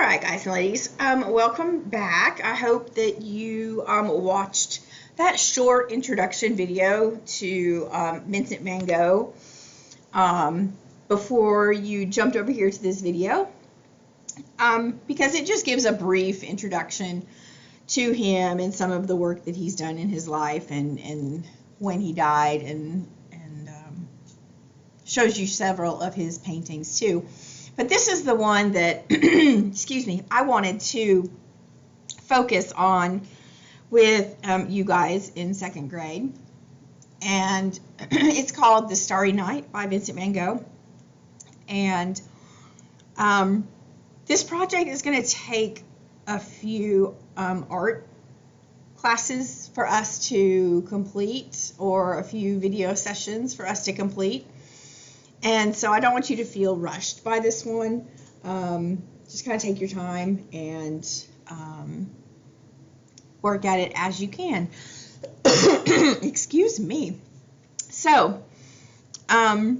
right, guys and ladies, welcome back. I hope that you watched that short introduction video to Vincent van Gogh before you jumped over here to this video, because it just gives a brief introduction to him and some of the work that he's done in his life and when he died, and shows you several of his paintings too. But this is the one that, excuse me, I wanted to focus on with you guys in second grade. And it's called The Starry Night by Vincent van Gogh. And this project is going to take a few art classes for us to complete, or a few video sessions for us to complete. And so I don't want you to feel rushed by this one. Just kind of take your time and work at it as you can. Excuse me. So, the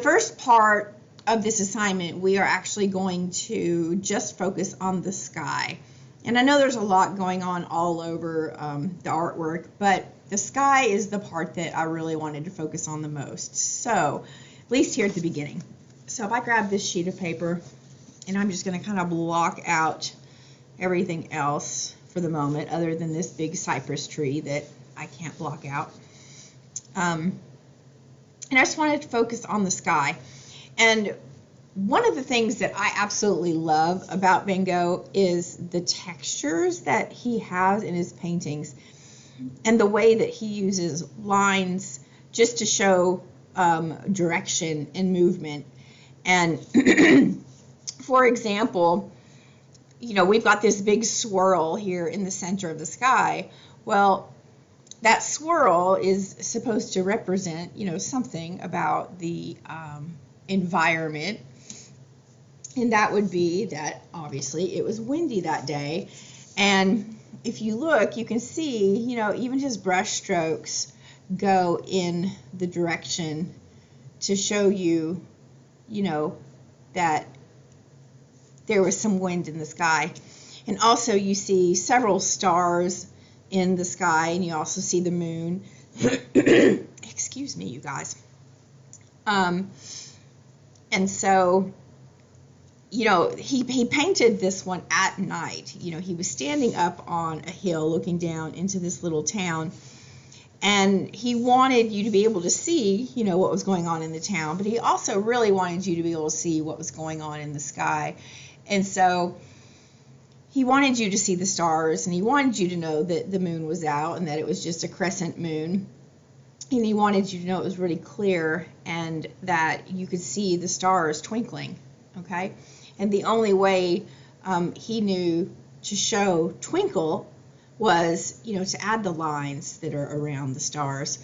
first part of this assignment, we are actually going to just focus on the sky. And I know there's a lot going on all over the artwork, but the sky is the part that I really wanted to focus on the most. So, at least here at the beginning. So if I grab this sheet of paper, and I'm just going to kind of block out everything else for the moment, other than this big cypress tree that I can't block out. And I just wanted to focus on the sky. And one of the things that I absolutely love about Van Gogh is the textures that he has in his paintings, and the way that he uses lines just to show direction and movement. And for example, you know, we've got this big swirl here in the center of the sky. Well, that swirl is supposed to represent, you know, something about the environment. And that would be that obviously it was windy that day. And if you look, you can see, you know, even his brush strokes go in the direction to show you, you know, that there was some wind in the sky. And also you see several stars in the sky, and you also see the moon. Excuse me, you guys. And so, you know, he painted this one at night. You know, he was standing up on a hill looking down into this little town, and he wanted you to be able to see, you know, what was going on in the town, but he also really wanted you to be able to see what was going on in the sky. And so he wanted you to see the stars, and he wanted you to know that the moon was out and that it was just a crescent moon. And he wanted you to know it was really clear and that you could see the stars twinkling, okay? And the only way he knew to show twinkle was, you know, to add the lines that are around the stars.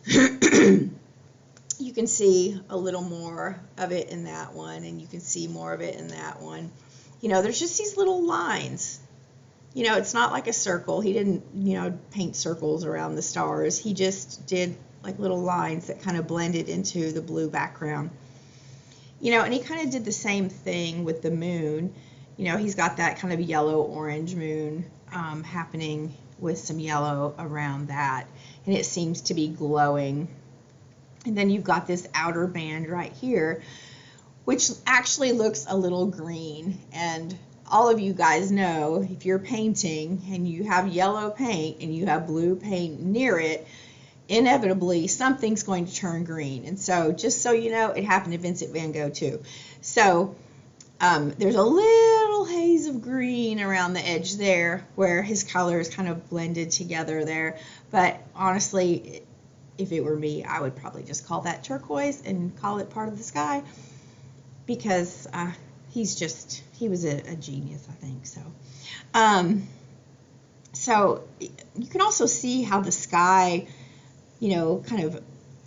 You can see a little more of it in that one, and you can see more of it in that one. You know, there's just these little lines. You know, it's not like a circle. He didn't, you know, paint circles around the stars. He just did like little lines that kind of blended into the blue background. You know, and he kind of did the same thing with the moon. You know, he's got that kind of yellow-orange moon happening with some yellow around that. And it seems to be glowing. And then you've got this outer band right here, which actually looks a little green. And all of you guys know, if you're painting and you have yellow paint and you have blue paint near it, inevitably something's going to turn green. And so, just so you know, it happened to Vincent van Gogh too. So there's a little haze of green around the edge there where his colors kind of blended together there. But honestly, if it were me, I would probably just call that turquoise and call it part of the sky, because he was a genius, I think. So so you can also see how the sky, you know, kind of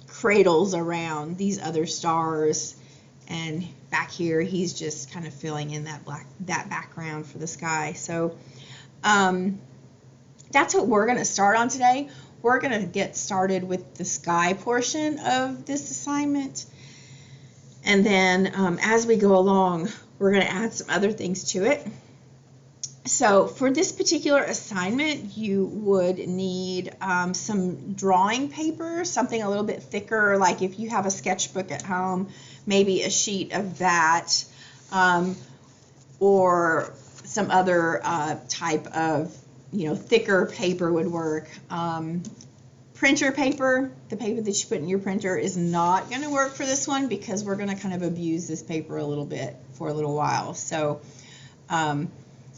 cradles around these other stars, and back here he's just kind of filling in that background for the sky. So that's what we're going to start on today. We're going to get started with the sky portion of this assignment, and then as we go along, we're going to add some other things to it. So for this particular assignment, you would need some drawing paper, something a little bit thicker, like if you have a sketchbook at home, maybe a sheet of that, or some other type of, thicker paper would work. Printer paper, the paper that you put in your printer, is not going to work for this one because we're going to kind of abuse this paper a little bit for a little while. So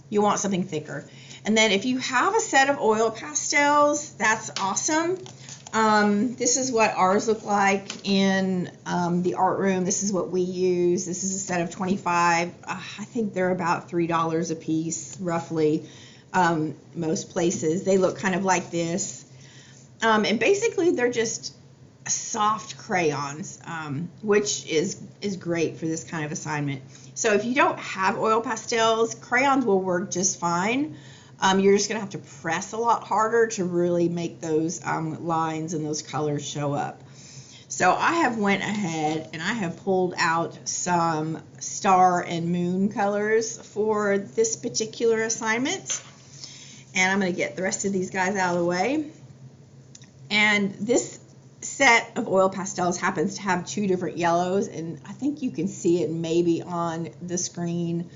you want something thicker. And then if you have a set of oil pastels, that's awesome. This is what ours look like in the art room. This is what we use. This is a set of 25. I think they're about $3 a piece, roughly, most places. They look kind of like this. And basically, they're just soft crayons, which is great for this kind of assignment. So if you don't have oil pastels, crayons will work just fine. You're just going to have to press a lot harder to really make those lines and those colors show up. So I have went ahead and I have pulled out some star and moon colors for this particular assignment. And I'm going to get the rest of these guys out of the way. And this set of oil pastels happens to have two different yellows, and I think you can see it maybe on the screen.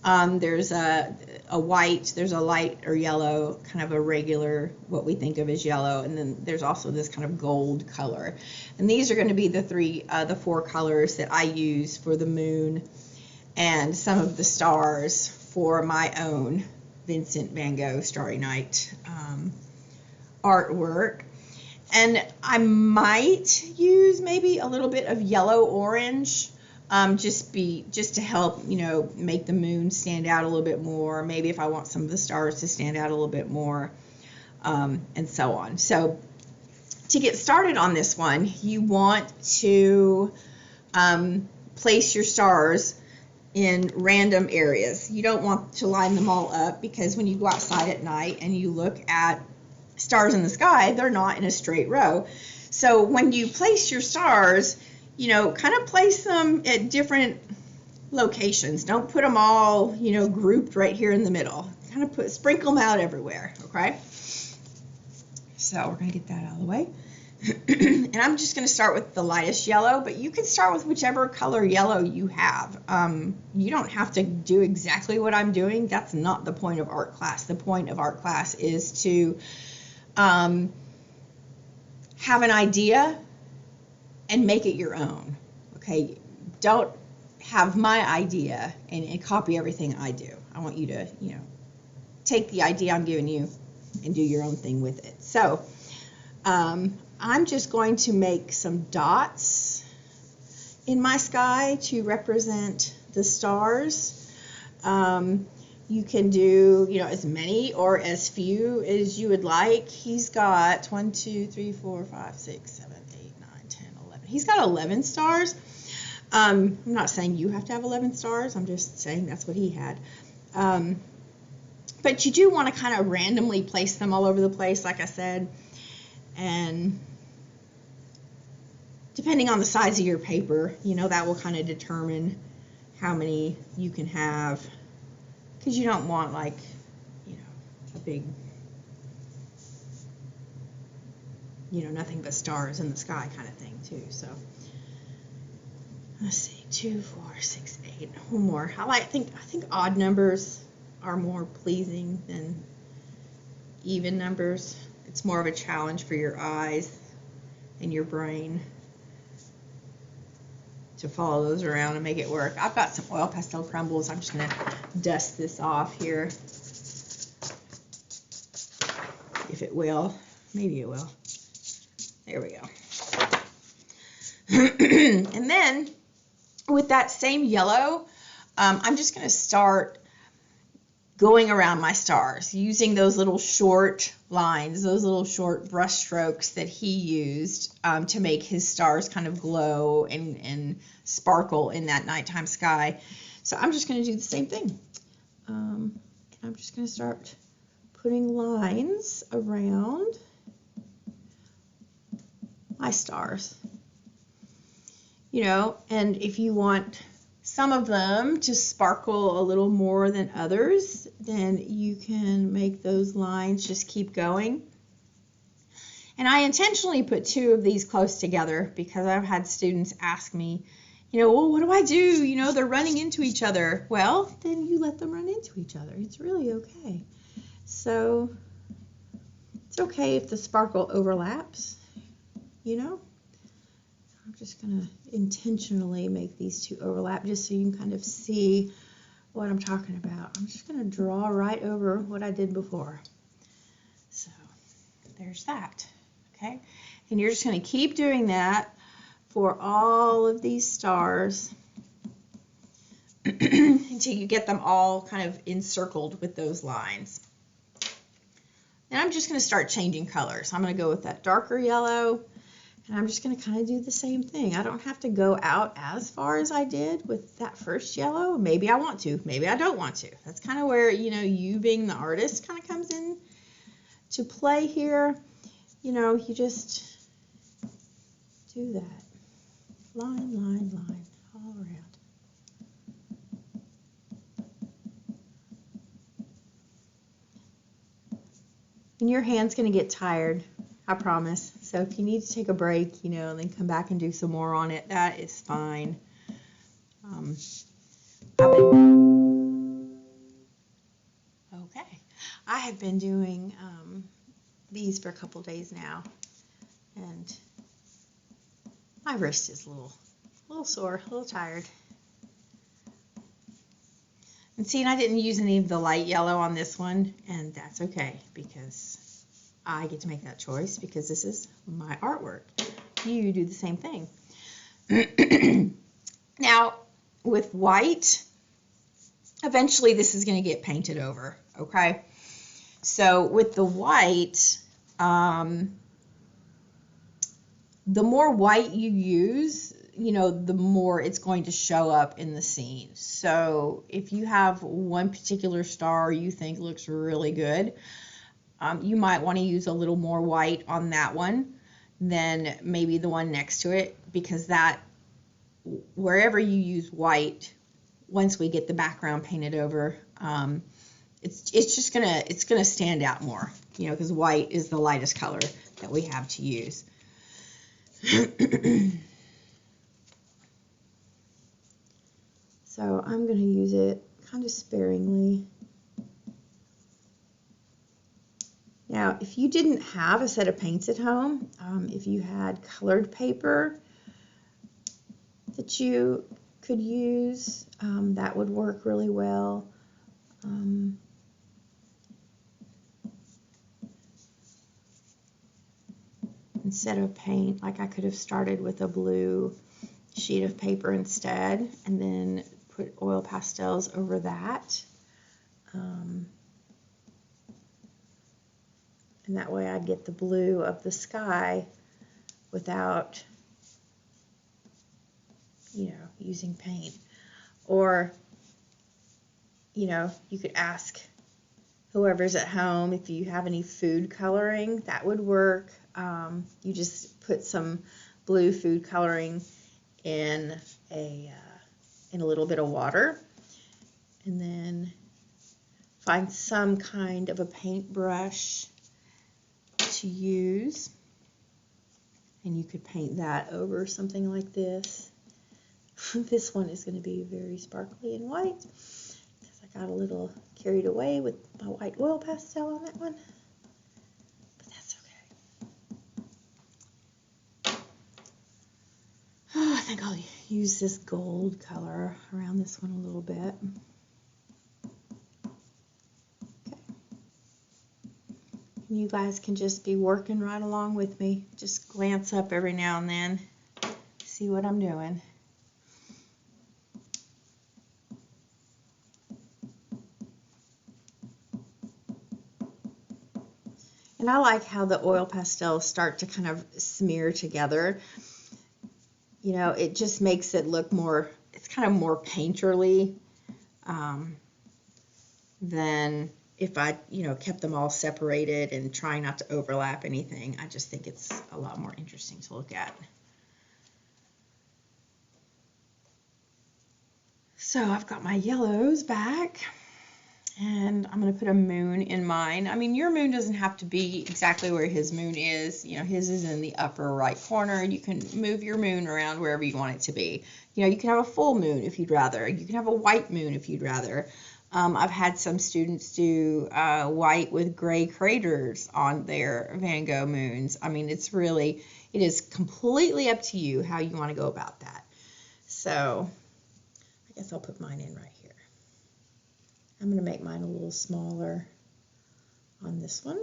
There's a white, there's a light or yellow, kind of a regular, what we think of as yellow, and then there's also this kind of gold color. And these are going to be the four colors that I use for the moon and some of the stars for my own Vincent van Gogh Starry Night artwork. And I might use maybe a little bit of yellow orange, just to help, make the moon stand out a little bit more. Maybe if I want some of the stars to stand out a little bit more, and so on. So to get started on this one, you want to place your stars in random areas. You don't want to line them all up, because when you go outside at night and you look at stars in the sky, they're not in a straight row. So when you place your stars, kind of place them at different locations. Don't put them all, grouped right here in the middle. Kind of sprinkle them out everywhere, okay? So we're going to get that out of the way. And I'm just going to start with the lightest yellow, but you can start with whichever color yellow you have. You don't have to do exactly what I'm doing. That's not the point of art class. The point of art class is to have an idea and make it your own. Okay, don't have my idea and copy everything I do. I want you to, take the idea I'm giving you and do your own thing with it. So I'm just going to make some dots in my sky to represent the stars. You can do, as many or as few as you would like. He's got 1, 2, 3, 4, 5, 6, 7, 8, 9, 10, 11. He's got 11 stars. I'm not saying you have to have 11 stars. I'm just saying that's what he had. But you do want to kind of randomly place them all over the place, like I said. And depending on the size of your paper, that will kind of determine how many you can have. Because you don't want, like, a big, nothing but stars in the sky kind of thing, too. So, let's see, 2, 4, 6, 8, one more. I think odd numbers are more pleasing than even numbers. It's more of a challenge for your eyes and your brain to follow those around and make it work. I've got some oil pastel crumbles. I'm just going to dust this off here. If it will. Maybe it will. There we go. And then with that same yellow, I'm just going to start going around my stars using those little short lines, those little short brush strokes that he used to make his stars kind of glow and sparkle in that nighttime sky. So I'm just going to do the same thing. And I'm just going to start putting lines around my stars. And if you want some of them to sparkle a little more than others, then you can make those lines just keep going. And I intentionally put two of these close together because I've had students ask me, well, what do I do? They're running into each other. Well, then you let them run into each other. It's really okay. So it's okay if the sparkle overlaps, I'm just going to intentionally make these two overlap just so you can kind of see what I'm talking about. I'm just going to draw right over what I did before. So there's that. Okay, and you're just going to keep doing that for all of these stars until you get them all kind of encircled with those lines. And I'm just going to start changing colors. I'm going to go with that darker yellow, and I'm just going to kind of do the same thing. I don't have to go out as far as I did with that first yellow. Maybe I want to, maybe I don't want to. That's kind of where, you being the artist kind of comes in to play here. You just do that. Line, line, line, all around. And your hand's going to get tired, I promise. So if you need to take a break, and then come back and do some more on it, that is fine. I have been doing these for a couple days now, and my wrist is a little sore, a little tired. And see, and I didn't use any of the light yellow on this one, and that's okay because I get to make that choice because this is my artwork. You do the same thing. Now, with white, eventually this is going to get painted over, okay? So with the white, the more white you use, the more it's going to show up in the scene. So if you have one particular star you think looks really good, you might want to use a little more white on that one than maybe the one next to it, because that, wherever you use white, once we get the background painted over, it's gonna stand out more, because white is the lightest color that we have to use. So I'm going to use it kind of sparingly. Now, if you didn't have a set of paints at home, if you had colored paper that you could use, that would work really well. Instead of paint, like I could have started with a blue sheet of paper instead, and then put oil pastels over that. And that way I'd get the blue of the sky without, using paint. Or, you could ask whoever's at home if you have any food coloring. That would work. You just put some blue food coloring in a little bit of water, and then find some kind of a paintbrush to use, and you could paint that over something like this. This one is going to be very sparkly and white because I got a little carried away with my white oil pastel on that one, but that's okay. I think I'll use this gold color around this one a little bit. Okay. And you guys can just be working right along with me. Just glance up every now and then, see what I'm doing. And I like how the oil pastels start to kind of smear together. It just makes it look more, it's kind of more painterly than if I, kept them all separated and trying not to overlap anything. I just think it's a lot more interesting to look at. So I've got my yellows back, and I'm going to put a moon in mine. I mean, your moon doesn't have to be exactly where his moon is. You know, his is in the upper right corner. You can move your moon around wherever you want it to be. You know, you can have a full moon if you'd rather. You can have a white moon if you'd rather. I've had some students do white with gray craters on their Van Gogh moons. I mean, it is completely up to you how you want to go about that. So I guess I'll put mine in right here. I'm going to make mine a little smaller on this one.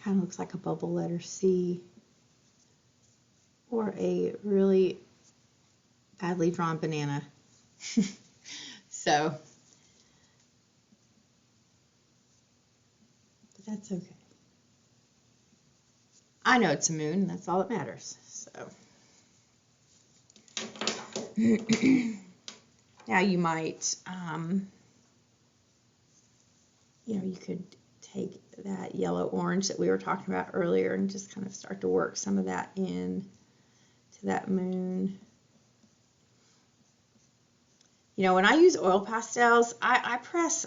Kind of looks like a bubble letter C or a really badly drawn banana. So, but that's okay. I know it's a moon, and that's all that matters. So, now you might, you know, you could take that yellow orange that we were talking about earlier and just kind of start to work some of that in to that moon. You know, when I use oil pastels, I press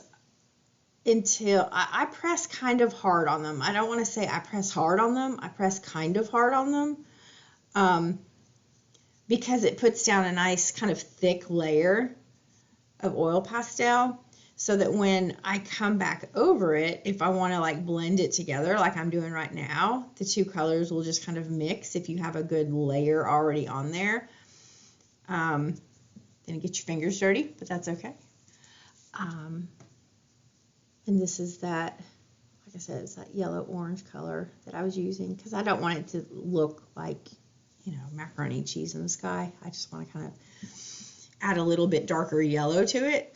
until I press kind of hard on them. I don't want to say I press hard on them. I press kind of hard on them because it puts down a nice kind of thick layer of oil pastel, so that when I come back over it, if I want to like blend it together like I'm doing right now, the two colors will just kind of mix if you have a good layer already on there. Then get your fingers dirty, but that's okay. And this is that, like I said, it's that yellow-orange color that I was using because I don't want it to look like, you know, macaroni and cheese in the sky. I just want to kind of add a little bit darker yellow to it.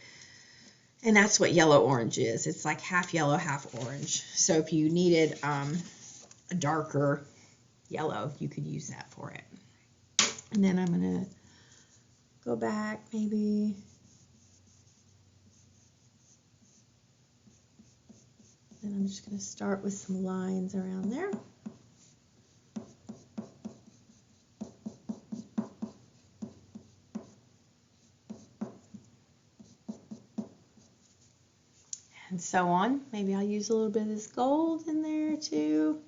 And that's what yellow-orange is. It's like half yellow, half orange. So if you needed a darker yellow, you could use that for it. And then I'm going to go back maybe. And I'm just going to start with some lines around there. And so on. Maybe I'll use a little bit of this gold in there too.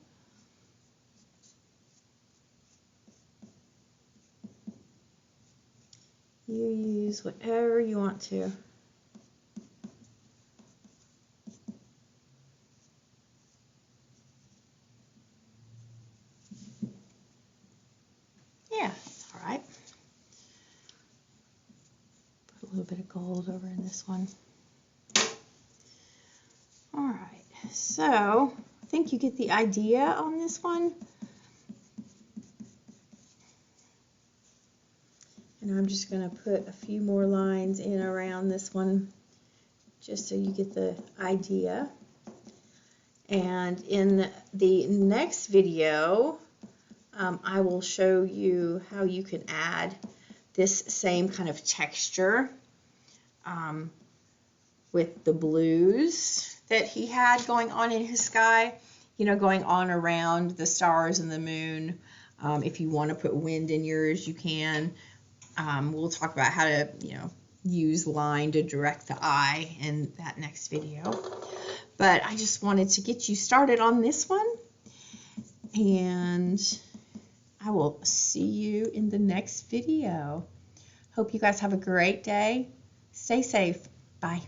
You use whatever you want to. Yeah, it's all right. Put a little bit of gold over in this one. All right, so I think you get the idea on this one. And I'm just going to put a few more lines in around this one just so you get the idea. And in the next video, I will show you how you can add this same kind of texture with the blues that he had going on in his sky, you know, going on around the stars and the moon. If you want to put wind in yours, you can. We'll talk about how to, you know, use line to direct the eye in that next video. But I just wanted to get you started on this one. And I will see you in the next video. Hope you guys have a great day. Stay safe. Bye.